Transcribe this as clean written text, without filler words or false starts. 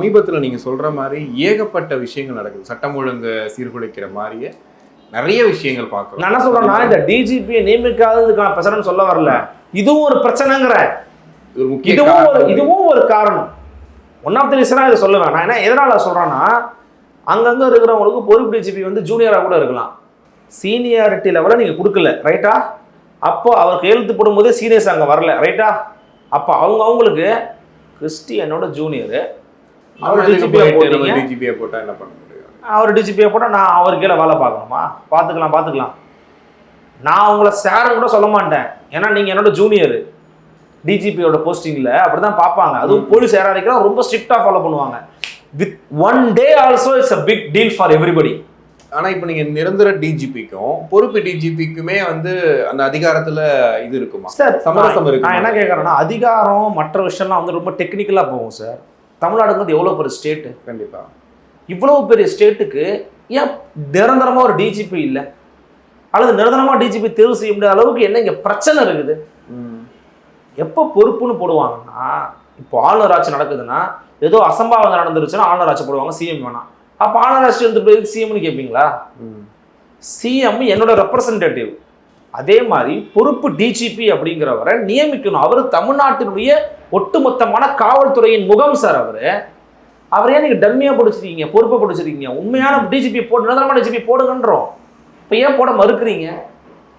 சமீபத்தில் நீங்கள் சொல்கிற மாதிரி ஏகப்பட்ட விஷயங்கள் நடக்குது. சட்டம் ஒழுங்கு சீர்குலைக்கிற மாதிரியே நிறைய விஷயங்கள் பார்க்குறோம். நான் என்ன சொல்கிறேன்னா, இந்த டிஜிபியை நியமிக்காததுக்கான பிரச்சனைன்னு சொல்ல வரல, இதுவும் ஒரு பிரச்சனைங்கிற, இதுவும் ஒரு காரணம். ஒன் ஆஃப் த ரீசனாக இதை சொல்லுவேன் நான். என்ன எதனால் சொல்கிறேன்னா, அங்கங்கே இருக்கிறவங்களுக்கு பொறுப்பு டிஜிபி வந்து ஜூனியராக கூட இருக்கலாம். சீனியாரிட்டி லெவலில் நீங்கள் கொடுக்கல, ரைட்டா? அப்போ அவர் கையெழுத்து போடும்போதே சீனியர்ஸ் அங்கே வரல, ரைட்டா? அப்போ அவங்களுக்கு கிறிஸ்டி என்னோட ஜூனியரு, அவர் டிஜிபியை போட்டால் என்ன பண்ண முடியும்? அவர் டிஜிபியை போட்டால் நான் அவர் கீழே வேலை பார்க்கணுமா? பார்த்துக்கலாம். நான் உங்களை சாருன்னு கூட சொல்ல மாட்டேன், ஏன்னா நீங்கள் என்னோட ஜூனியரு. டிஜிபியோட போஸ்டிங்கில் அப்படி தான் பார்ப்பாங்க. அதுவும் போலீஸ் ஏராதிக்கலாம் ரொம்ப ஸ்ட்ரிக்டாக ஃபாலோ பண்ணுவாங்க. With one day also it's a big deal for everybody. ஆனால் இப்போ நீங்கள் நிரந்தர டிஜிபிக்கும் பொறுப்பு டிஜிபிக்குமே வந்து அந்த அதிகாரத்தில் இது இருக்குமா சார்? சமரசம் இருக்கு. நான் என்ன கேட்குறேன்னா, அதிகாரம் மற்ற விஷயம்லாம் வந்து ரொம்ப டெக்னிக்கலாக போகும் சார். தமிழ்நாடுங்கிறது எவ்வளோ பெரிய ஸ்டேட்டு, கண்டிப்பாக இவ்வளோ பெரிய ஸ்டேட்டுக்கு ஏன் நிரந்தரமாக ஒரு டிஜிபி இல்லை, அல்லது நிரந்தரமாக டிஜிபி தேர்வு செய்ய முடியாத அளவுக்கு என்ன இங்கே பிரச்சனை இருக்குது? எப்போ பொறுப்புன்னு போடுவாங்கன்னா, இப்போ ஆளுநர் ஆட்சி நடக்குதுன்னா, ஏதோ அசம்பாவிதம் நடந்துருச்சுன்னா ஆளுநர் ஆட்சி போடுவாங்க, சிஎம் வேணாம். அப்போ ஆளுநர் ஆட்சி வந்து சிஎம்னு கேட்பீங்களா? சிஎம் என்னோட ரெப்ரசன்டேட்டிவ். அதே மாதிரி பொறுப்பு டிஜிபி அப்படிங்கிறவரை நியமிக்கணும். அவர் தமிழ்நாட்டினுடைய ஒட்டுமொத்தமான காவல்துறையின் முகம் சார். அவர் ஏன் நீங்கள் டம்மியாக பிடிச்சிருக்கீங்க, பொறுப்பை பிடிச்சிருக்கீங்க? உண்மையான டிஜிபி போடு, நிரந்தரமான டிஜிபி போடுங்கன்றோம். இப்போ ஏன் போட மறுக்கிறீங்க?